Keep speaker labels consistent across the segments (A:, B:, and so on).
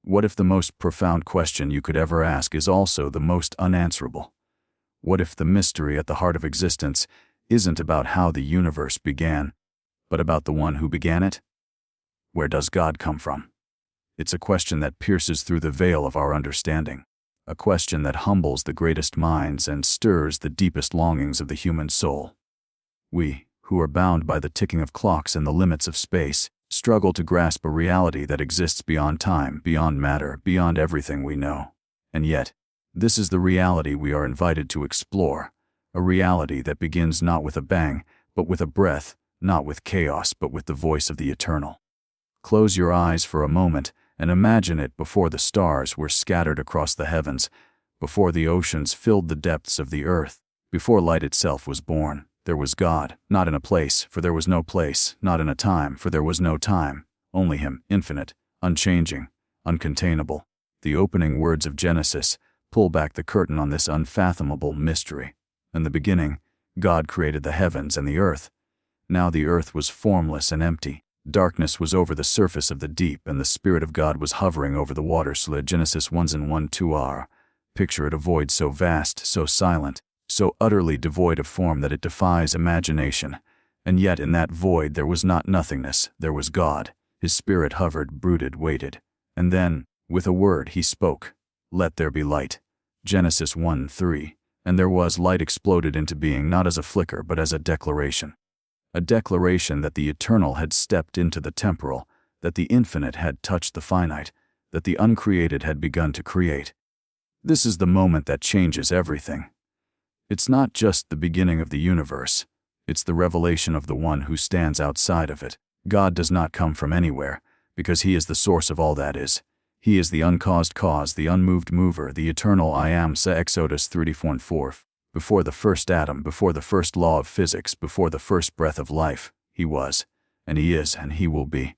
A: What if the most profound question you could ever ask is also the most unanswerable? What if the mystery at the heart of existence isn't about how the universe began, but about the one who began it? Where does God come from? It's a question that pierces through the veil of our understanding, a question that humbles the greatest minds and stirs the deepest longings of the human soul. We, who are bound by the ticking of clocks and the limits of space, struggle to grasp a reality that exists beyond time, beyond matter, beyond everything we know. And yet, this is the reality we are invited to explore, a reality that begins not with a bang, but with a breath, not with chaos, but with the voice of the eternal. Close your eyes for a moment and imagine it before the stars were scattered across the heavens, before the oceans filled the depths of the earth, before light itself was born. There was God, not in a place, for there was no place, not in a time, for there was no time, only Him, infinite, unchanging, uncontainable. The opening words of Genesis pull back the curtain on this unfathomable mystery. In the beginning, God created the heavens and the earth. Now the earth was formless and empty. Darkness was over the surface of the deep, and the Spirit of God was hovering over the waters. Genesis 1:1-2. Picture it, a void so vast, so silent, so utterly devoid of form that it defies imagination. And yet in that void there was not nothingness, there was God. His Spirit hovered, brooded, waited. And then, with a word, He spoke, "Let there be light." Genesis 1:3. And there was light, exploded into being, not as a flicker but as a declaration. A declaration that the eternal had stepped into the temporal, that the infinite had touched the finite, that the uncreated had begun to create. This is the moment that changes everything. It's not just the beginning of the universe, it's the revelation of the one who stands outside of it. God does not come from anywhere, because He is the source of all that is. He is the uncaused cause, the unmoved mover, the eternal I am. Exodus 34:4. Before the first atom, before the first law of physics, before the first breath of life, He was, and He is, and He will be.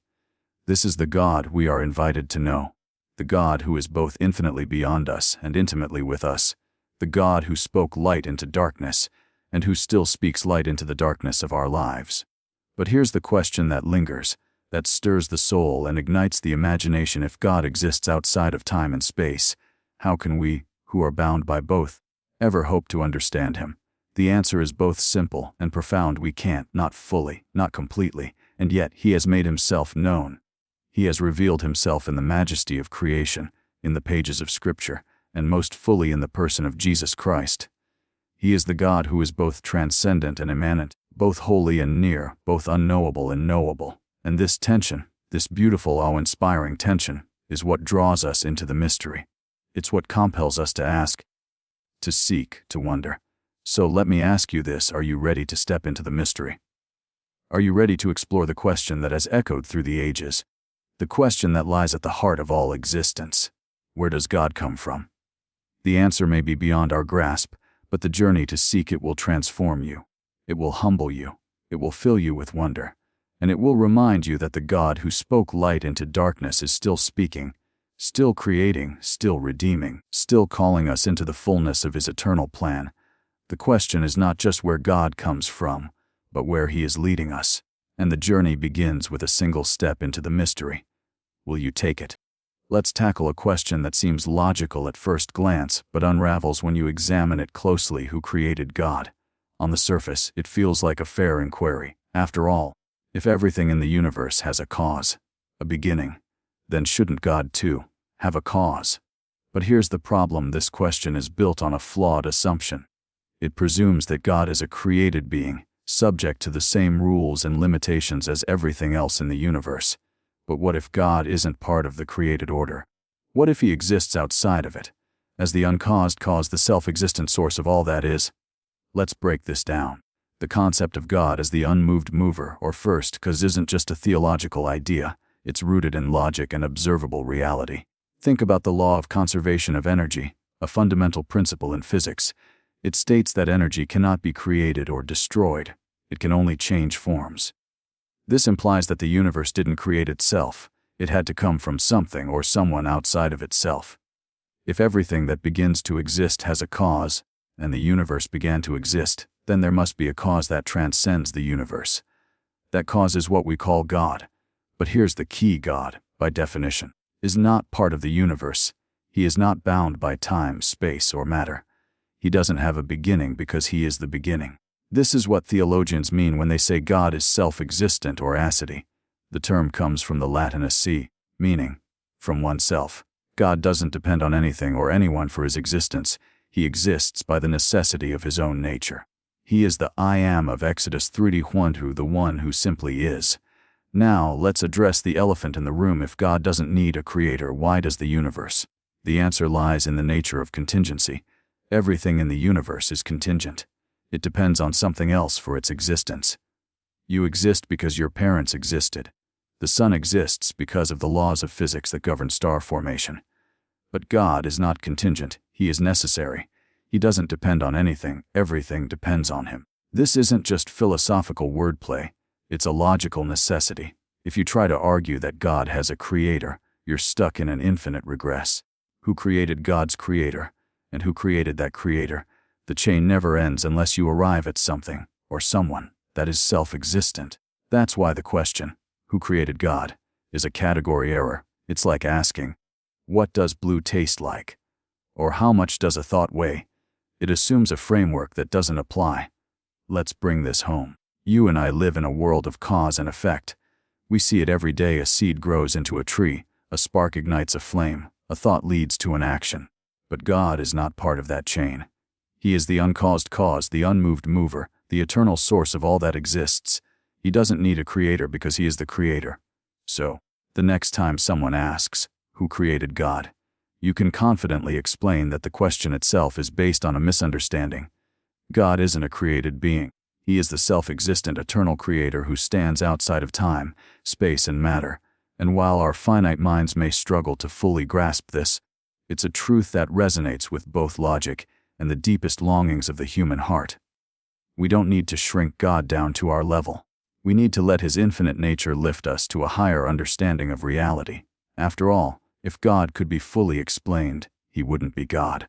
A: This is the God we are invited to know, the God who is both infinitely beyond us and intimately with us, the God who spoke light into darkness, and who still speaks light into the darkness of our lives. But here's the question that lingers, that stirs the soul and ignites the imagination. If God exists outside of time and space, how can we, who are bound by both, ever hope to understand Him? The answer is both simple and profound. We can't, not fully, not completely, and yet He has made Himself known. He has revealed Himself in the majesty of creation, in the pages of Scripture, and most fully in the person of Jesus Christ. He is the God who is both transcendent and immanent, both holy and near, both unknowable and knowable. And this tension, this beautiful, awe-inspiring tension, is what draws us into the mystery. It's what compels us to ask, to seek, to wonder. So let me ask you this: are you ready to step into the mystery? Are you ready to explore the question that has echoed through the ages? The question that lies at the heart of all existence. Where does God come from? The answer may be beyond our grasp, but the journey to seek it will transform you. It will humble you. It will fill you with wonder. And it will remind you that the God who spoke light into darkness is still speaking, still creating, still redeeming, still calling us into the fullness of His eternal plan. The question is not just where God comes from, but where He is leading us. And the journey begins with a single step into the mystery. Will you take it? Let's tackle a question that seems logical at first glance, but unravels when you examine it closely. Who created God? On the surface, it feels like a fair inquiry. After all, if everything in the universe has a cause, a beginning, then shouldn't God too have a cause? But here's the problem: this question is built on a flawed assumption. It presumes that God is a created being, subject to the same rules and limitations as everything else in the universe. But what if God isn't part of the created order? What if He exists outside of it, as the uncaused cause, the self-existent source of all that is? Let's break this down. The concept of God as the unmoved mover, or first cause, isn't just a theological idea. It's rooted in logic and observable reality. Think about the law of conservation of energy, a fundamental principle in physics. It states that energy cannot be created or destroyed. It can only change forms. This implies that the universe didn't create itself. It had to come from something or someone outside of itself. If everything that begins to exist has a cause, and the universe began to exist, then there must be a cause that transcends the universe. That cause is what we call God. But here's the key: God, by definition, is not part of the universe. He is not bound by time, space, or matter. He doesn't have a beginning because he is the beginning. This is what theologians mean when they say God is self-existent or aseity. The term comes from the Latin esse, meaning from oneself. God doesn't depend on anything or anyone for his existence. He exists by the necessity of his own nature. He is the I am of Exodus 3:1, the one who simply is. Now, let's address the elephant in the room. If God doesn't need a creator, why does the universe? The answer lies in the nature of contingency. Everything in the universe is contingent. It depends on something else for its existence. You exist because your parents existed. The sun exists because of the laws of physics that govern star formation. But God is not contingent. He is necessary. He doesn't depend on anything. Everything depends on him. This isn't just philosophical wordplay. It's a logical necessity. If you try to argue that God has a creator, you're stuck in an infinite regress. Who created God's creator? And who created that creator? The chain never ends unless you arrive at something, or someone, that is self-existent. That's why the question, who created God, is a category error. It's like asking, what does blue taste like? Or how much does a thought weigh? It assumes a framework that doesn't apply. Let's bring this home. You and I live in a world of cause and effect. We see it every day. A seed grows into a tree, a spark ignites a flame, a thought leads to an action. But God is not part of that chain. He is the uncaused cause, the unmoved mover, the eternal source of all that exists. He doesn't need a creator because he is the creator. So, the next time someone asks, who created God? You can confidently explain that the question itself is based on a misunderstanding. God isn't a created being. He is the self-existent eternal creator who stands outside of time, space, and matter. And while our finite minds may struggle to fully grasp this, it's a truth that resonates with both logic and the deepest longings of the human heart. We don't need to shrink God down to our level. We need to let his infinite nature lift us to a higher understanding of reality. After all, if God could be fully explained, he wouldn't be God.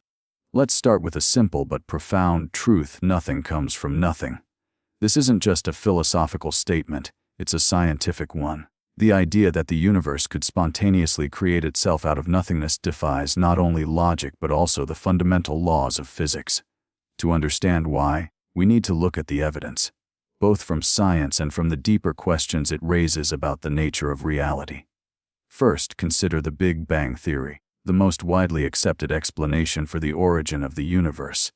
A: Let's start with a simple but profound truth: nothing comes from nothing. This isn't just a philosophical statement, it's a scientific one. The idea that the universe could spontaneously create itself out of nothingness defies not only logic but also the fundamental laws of physics. To understand why, we need to look at the evidence, both from science and from the deeper questions it raises about the nature of reality. First, consider the Big Bang Theory, the most widely accepted explanation for the origin of the universe.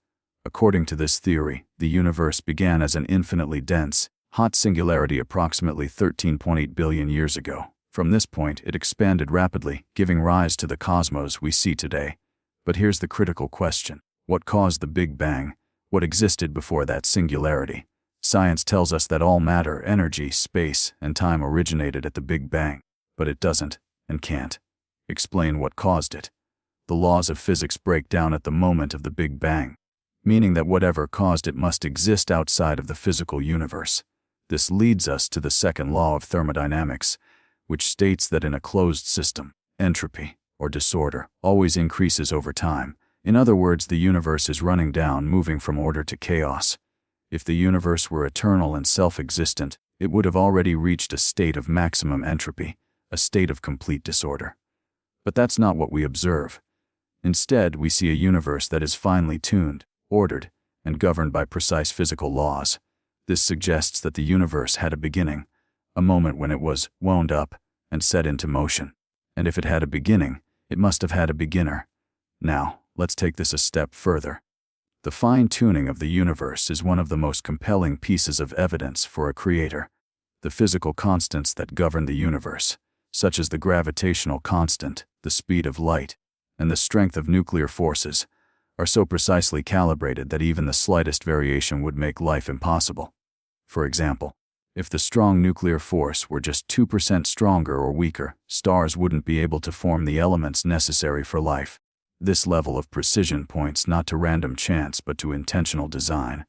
A: According to this theory, the universe began as an infinitely dense, hot singularity approximately 13.8 billion years ago. From this point, it expanded rapidly, giving rise to the cosmos we see today. But here's the critical question. What caused the Big Bang? What existed before that singularity? Science tells us that all matter, energy, space, and time originated at the Big Bang. But it doesn't, and can't, explain what caused it. The laws of physics break down at the moment of the Big Bang, meaning that whatever caused it must exist outside of the physical universe. This leads us to the second law of thermodynamics, which states that in a closed system, entropy, or disorder, always increases over time. In other words, the universe is running down, moving from order to chaos. If the universe were eternal and self-existent, it would have already reached a state of maximum entropy, a state of complete disorder. But that's not what we observe. Instead, we see a universe that is finely tuned, ordered, and governed by precise physical laws. This suggests that the universe had a beginning, a moment when it was wound up and set into motion. And if it had a beginning, it must have had a beginner. Now, let's take this a step further. The fine-tuning of the universe is one of the most compelling pieces of evidence for a creator. The physical constants that govern the universe, such as the gravitational constant, the speed of light, and the strength of nuclear forces, are so precisely calibrated that even the slightest variation would make life impossible. For example, if the strong nuclear force were just 2% stronger or weaker, stars wouldn't be able to form the elements necessary for life. This level of precision points not to random chance but to intentional design.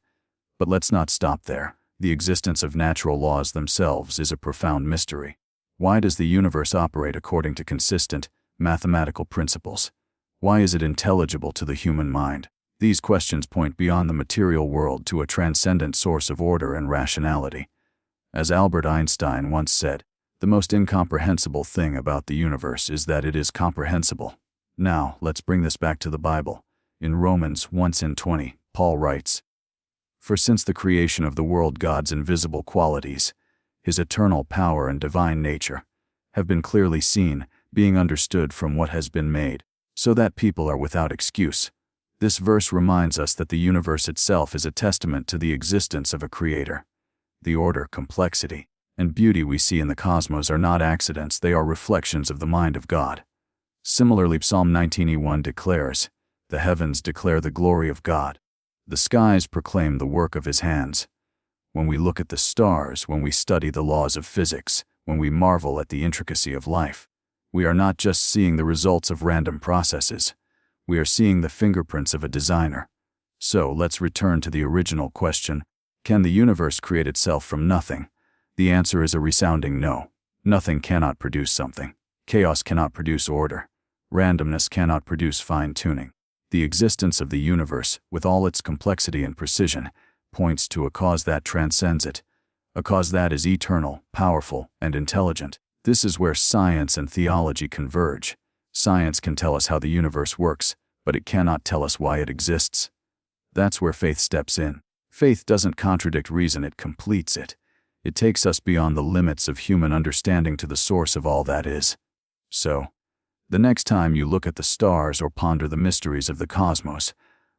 A: But let's not stop there. The existence of natural laws themselves is a profound mystery. Why does the universe operate according to consistent, mathematical principles? Why is it intelligible to the human mind? These questions point beyond the material world to a transcendent source of order and rationality. As Albert Einstein once said, The most incomprehensible thing about the universe is that it is comprehensible. Now, let's bring this back to the Bible. In Romans 1:20, Paul writes, "For since the creation of the world God's invisible qualities, his eternal power and divine nature, have been clearly seen, being understood from what has been made, so that people are without excuse." This verse reminds us that the universe itself is a testament to the existence of a creator. The order, complexity, and beauty we see in the cosmos are not accidents, they are reflections of the mind of God. Similarly, Psalm 19:1 declares, "The heavens declare the glory of God. The skies proclaim the work of his hands." When we look at the stars, when we study the laws of physics, when we marvel at the intricacy of life, we are not just seeing the results of random processes. We are seeing the fingerprints of a designer. So let's return to the original question: can the universe create itself from nothing? The answer is a resounding no. Nothing cannot produce something. Chaos cannot produce order. Randomness cannot produce fine-tuning. The existence of the universe, with all its complexity and precision, points to a cause that transcends it, a cause that is eternal, powerful, and intelligent. This is where science and theology converge. Science can tell us how the universe works, but it cannot tell us why it exists. That's where faith steps in. Faith doesn't contradict reason, it completes it. It takes us beyond the limits of human understanding to the source of all that is. So, the next time you look at the stars or ponder the mysteries of the cosmos,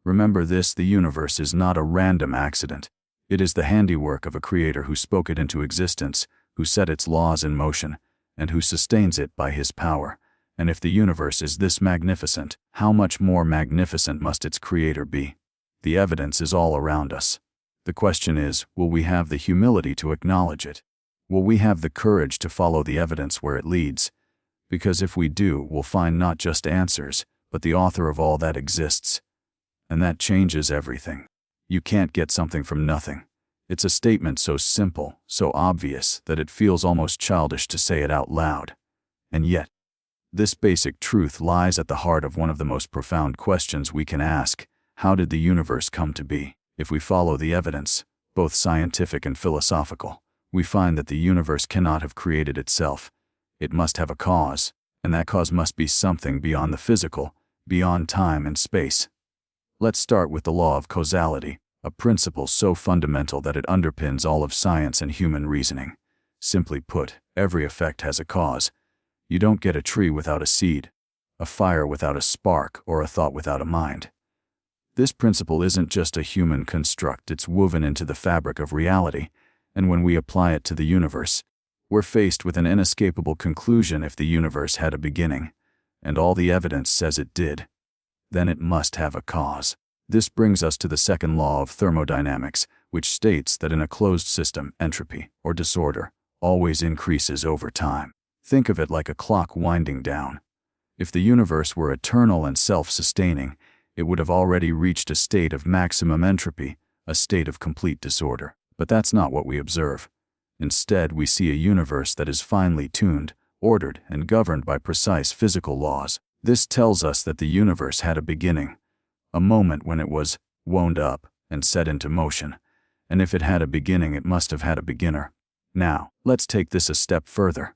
A: remember this: the universe is not a random accident. It is the handiwork of a creator who spoke it into existence, who set its laws in motion, and who sustains it by his power. And if the universe is this magnificent, how much more magnificent must its creator be? The evidence is all around us. The question is, will we have the humility to acknowledge it? Will we have the courage to follow the evidence where it leads? Because if we do, we'll find not just answers, but the author of all that exists. And that changes everything. You can't get something from nothing. It's a statement so simple, so obvious, that it feels almost childish to say it out loud. And yet, this basic truth lies at the heart of one of the most profound questions we can ask: how did the universe come to be? If we follow the evidence, both scientific and philosophical, we find that the universe cannot have created itself. It must have a cause, and that cause must be something beyond the physical, beyond time and space. Let's start with the law of causality, a principle so fundamental that it underpins all of science and human reasoning. Simply put, every effect has a cause. You don't get a tree without a seed, a fire without a spark, or a thought without a mind. This principle isn't just a human construct, it's woven into the fabric of reality, and when we apply it to the universe, we're faced with an inescapable conclusion: if the universe had a beginning, and all the evidence says it did, then it must have a cause. This brings us to the second law of thermodynamics, which states that in a closed system, entropy, or disorder, always increases over time. Think of it like a clock winding down. If the universe were eternal and self-sustaining, it would have already reached a state of maximum entropy, a state of complete disorder. But that's not what we observe. Instead, we see a universe that is finely tuned, ordered, and governed by precise physical laws. This tells us that the universe had a beginning, a moment when it was wound up and set into motion. And if it had a beginning, it must have had a beginner. Now, let's take this a step further.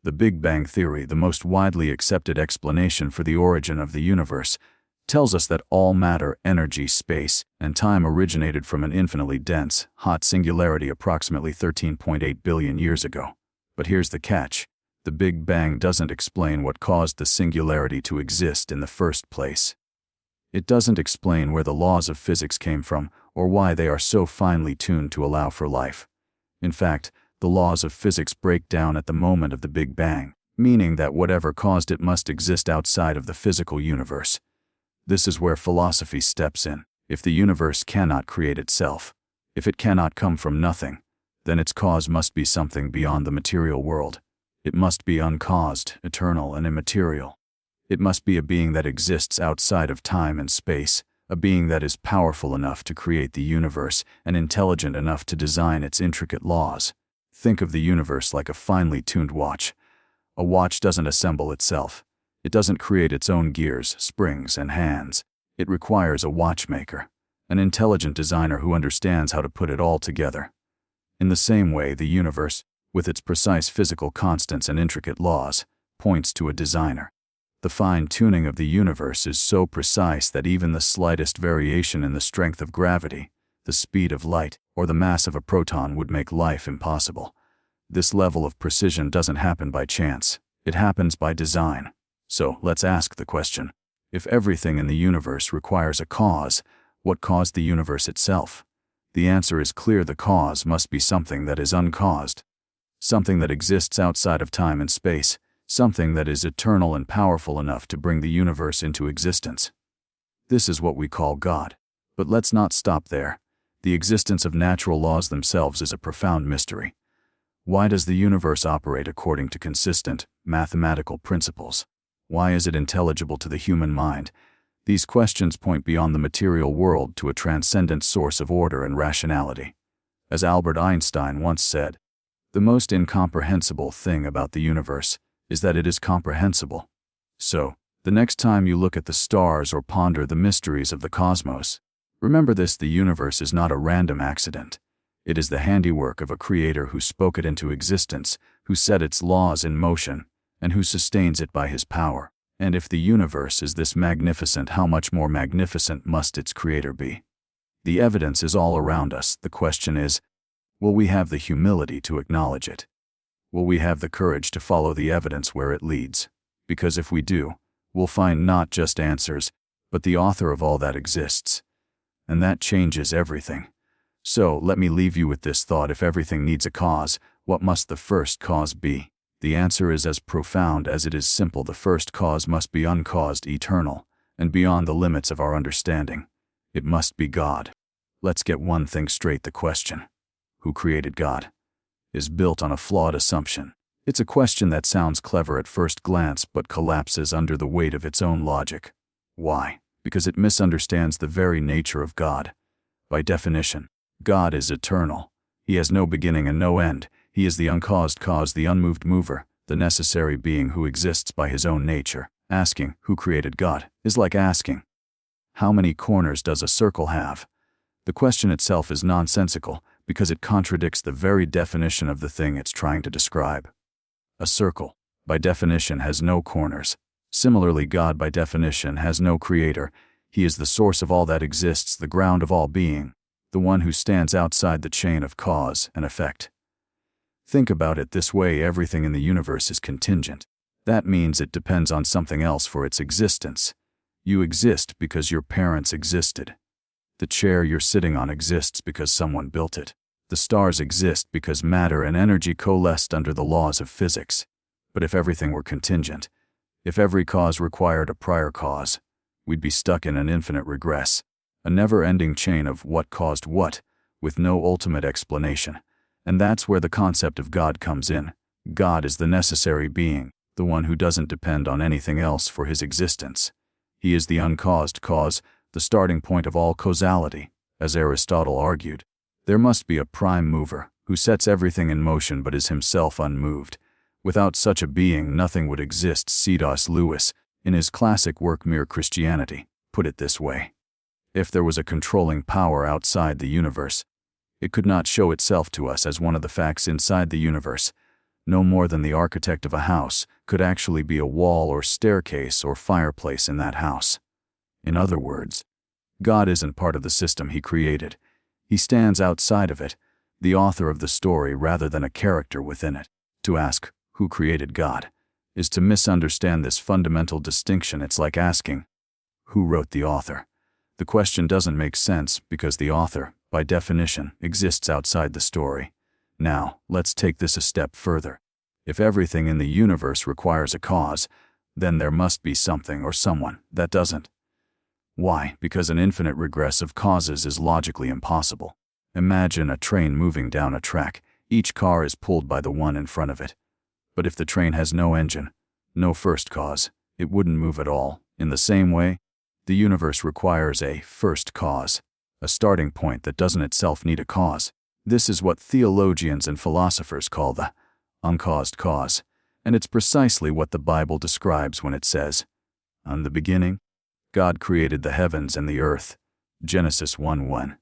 A: The Big Bang Theory, the most widely accepted explanation for the origin of the universe, tells us that all matter, energy, space, and time originated from an infinitely dense, hot singularity approximately 13.8 billion years ago. But here's the catch: the Big Bang doesn't explain what caused the singularity to exist in the first place. It doesn't explain where the laws of physics came from, or why they are so finely tuned to allow for life. In fact, the laws of physics break down at the moment of the Big Bang, meaning that whatever caused it must exist outside of the physical universe. This is where philosophy steps in. If the universe cannot create itself, if it cannot come from nothing, then its cause must be something beyond the material world. It must be uncaused, eternal, and immaterial. It must be a being that exists outside of time and space, a being that is powerful enough to create the universe and intelligent enough to design its intricate laws. Think of the universe like a finely tuned watch. A watch doesn't assemble itself. It doesn't create its own gears, springs, and hands. It requires a watchmaker, an intelligent designer who understands how to put it all together. In the same way, the universe, with its precise physical constants and intricate laws, points to a designer. The fine-tuning of the universe is so precise that even the slightest variation in the strength of gravity, the speed of light, or the mass of a proton would make life impossible. This level of precision doesn't happen by chance. It happens by design. So let's ask the question, if everything in the universe requires a cause, what caused the universe itself? The answer is clear: the cause must be something that is uncaused, something that exists outside of time and space, something that is eternal and powerful enough to bring the universe into existence. This is what we call God. But let's not stop there. The existence of natural laws themselves is a profound mystery. Why does the universe operate according to consistent, mathematical principles? Why is it intelligible to the human mind? These questions point beyond the material world to a transcendent source of order and rationality. As Albert Einstein once said, "The most incomprehensible thing about the universe is that it is comprehensible." So, the next time you look at the stars or ponder the mysteries of the cosmos, remember this: the universe is not a random accident. It is the handiwork of a creator who spoke it into existence, who set its laws in motion, and who sustains it by his power. And if the universe is this magnificent, how much more magnificent must its creator be? The evidence is all around us. The question is, will we have the humility to acknowledge it? Will we have the courage to follow the evidence where it leads? Because if we do, we'll find not just answers, but the author of all that exists. And that changes everything. So, let me leave you with this thought: if everything needs a cause, what must the first cause be? The answer is as profound as it is simple. The first cause must be uncaused, eternal, and beyond the limits of our understanding. It must be God. Let's get one thing straight: the question, who created God, is built on a flawed assumption. It's a question that sounds clever at first glance but collapses under the weight of its own logic. Why? Because it misunderstands the very nature of God. By definition, God is eternal. He has no beginning and no end. He is the uncaused cause, the unmoved mover, the necessary being who exists by his own nature. Asking, who created God, is like asking, how many corners does a circle have? The question itself is nonsensical because it contradicts the very definition of the thing it's trying to describe. A circle, by definition, has no corners. Similarly, God, by definition, has no creator. He is the source of all that exists, the ground of all being, the one who stands outside the chain of cause and effect. Think about it this way: everything in the universe is contingent. That means it depends on something else for its existence. You exist because your parents existed. The chair you're sitting on exists because someone built it. The stars exist because matter and energy coalesced under the laws of physics. But if everything were contingent, if every cause required a prior cause, we'd be stuck in an infinite regress, a never-ending chain of what caused what, with no ultimate explanation. And that's where the concept of God comes in. God is the necessary being, the one who doesn't depend on anything else for his existence. He is the uncaused cause, the starting point of all causality. As Aristotle argued, there must be a prime mover who sets everything in motion but is himself unmoved. Without such a being, nothing would exist. C.S. Lewis, in his classic work Mere Christianity, put it this way: if there was a controlling power outside the universe, it could not show itself to us as one of the facts inside the universe. No more than the architect of a house could actually be a wall or staircase or fireplace in that house. In other words, God isn't part of the system he created. He stands outside of it, the author of the story rather than a character within it. To ask, who created God, is to misunderstand this fundamental distinction. It's like asking, who wrote the author? The question doesn't make sense because the author, by definition, exists outside the story. Now, let's take this a step further. If everything in the universe requires a cause, then there must be something or someone that doesn't. Why? Because an infinite regress of causes is logically impossible. Imagine a train moving down a track. Each car is pulled by the one in front of it. But if the train has no engine, no first cause, it wouldn't move at all. In the same way, the universe requires a first cause, a starting point that doesn't itself need a cause. This is what theologians and philosophers call the uncaused cause, and it's precisely what the Bible describes when it says, "In the beginning, God created the heavens and the earth." Genesis 1:1.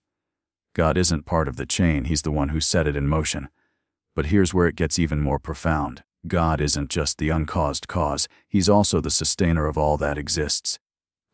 A: God isn't part of the chain, he's the one who set it in motion. But here's where it gets even more profound. God isn't just the uncaused cause, He's also the sustainer of all that exists.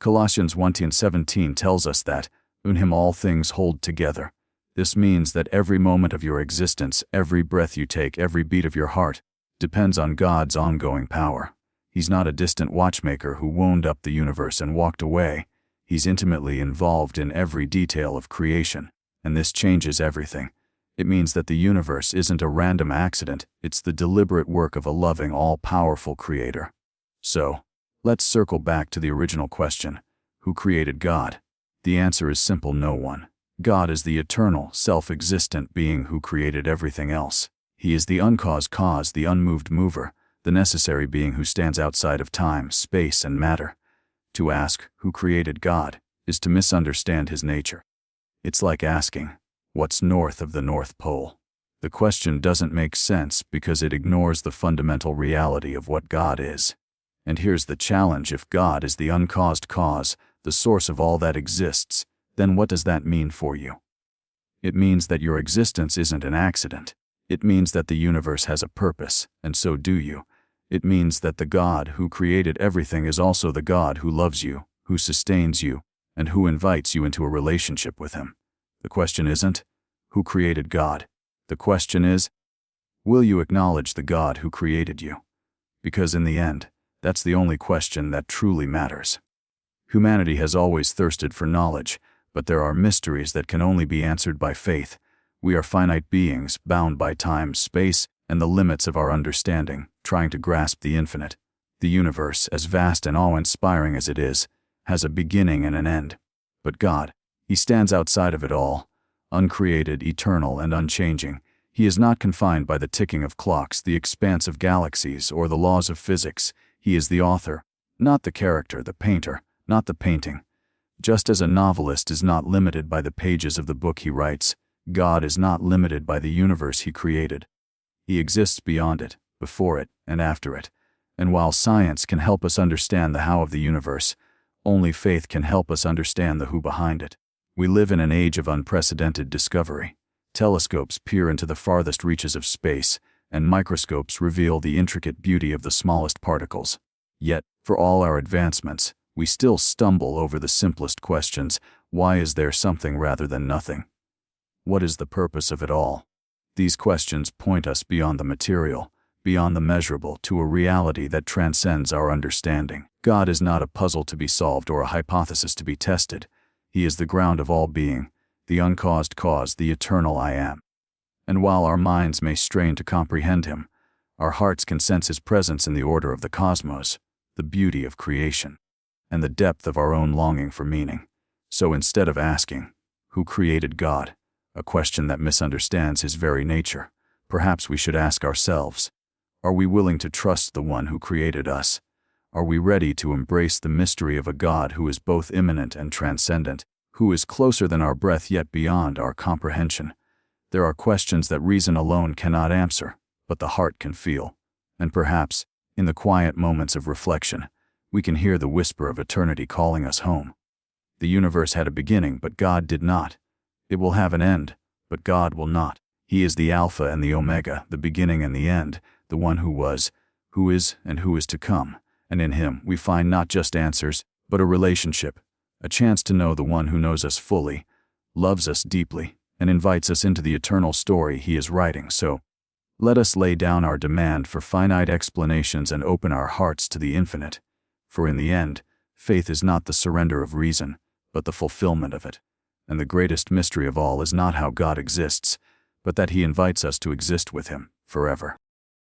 A: Colossians 1:17 tells us that, in Him all things hold together. This means that every moment of your existence, every breath you take, every beat of your heart, depends on God's ongoing power. He's not a distant watchmaker who wound up the universe and walked away. He's intimately involved in every detail of creation, and this changes everything. It means that the universe isn't a random accident, it's the deliberate work of a loving, all-powerful creator. So, let's circle back to the original question: who created God? The answer is simple: no one. God is the eternal, self-existent being who created everything else. He is the uncaused cause, the unmoved mover, the necessary being who stands outside of time, space, and matter. To ask, who created God, is to misunderstand His nature. It's like asking, what's north of the North Pole? The question doesn't make sense because it ignores the fundamental reality of what God is. And here's the challenge: if God is the uncaused cause, the source of all that exists, then what does that mean for you? It means that your existence isn't an accident. It means that the universe has a purpose, and so do you. It means that the God who created everything is also the God who loves you, who sustains you, and who invites you into a relationship with Him. The question isn't, who created God? The question is, will you acknowledge the God who created you? Because in the end, that's the only question that truly matters. Humanity has always thirsted for knowledge, but there are mysteries that can only be answered by faith. We are finite beings, bound by time, space, and the limits of our understanding, trying to grasp the infinite. The universe, as vast and awe-inspiring as it is, has a beginning and an end. But God, He stands outside of it all, uncreated, eternal, and unchanging. He is not confined by the ticking of clocks, the expanse of galaxies, or the laws of physics. He is the author, not the character, the painter, not the painting. Just as a novelist is not limited by the pages of the book he writes, God is not limited by the universe He created. He exists beyond it, before it, and after it. And while science can help us understand the how of the universe, only faith can help us understand the who behind it. We live in an age of unprecedented discovery. Telescopes peer into the farthest reaches of space, and microscopes reveal the intricate beauty of the smallest particles. Yet, for all our advancements, we still stumble over the simplest questions. Why is there something rather than nothing? What is the purpose of it all? These questions point us beyond the material, beyond the measurable, to a reality that transcends our understanding. God is not a puzzle to be solved or a hypothesis to be tested. He is the ground of all being, the uncaused cause, the eternal I Am. And while our minds may strain to comprehend Him, our hearts can sense His presence in the order of the cosmos, the beauty of creation, and the depth of our own longing for meaning. So instead of asking, who created God, a question that misunderstands His very nature, perhaps we should ask ourselves, are we willing to trust the one who created us? Are we ready to embrace the mystery of a God who is both immanent and transcendent, who is closer than our breath yet beyond our comprehension? There are questions that reason alone cannot answer, but the heart can feel. And perhaps, in the quiet moments of reflection, we can hear the whisper of eternity calling us home. The universe had a beginning, but God did not. It will have an end, but God will not. He is the Alpha and the Omega, the beginning and the end, the one who was, who is, and who is to come. And in Him we find not just answers, but a relationship, a chance to know the one who knows us fully, loves us deeply, and invites us into the eternal story He is writing. So, let us lay down our demand for finite explanations and open our hearts to the infinite. For in the end, faith is not the surrender of reason, but the fulfillment of it. And the greatest mystery of all is not how God exists, but that He invites us to exist with Him forever.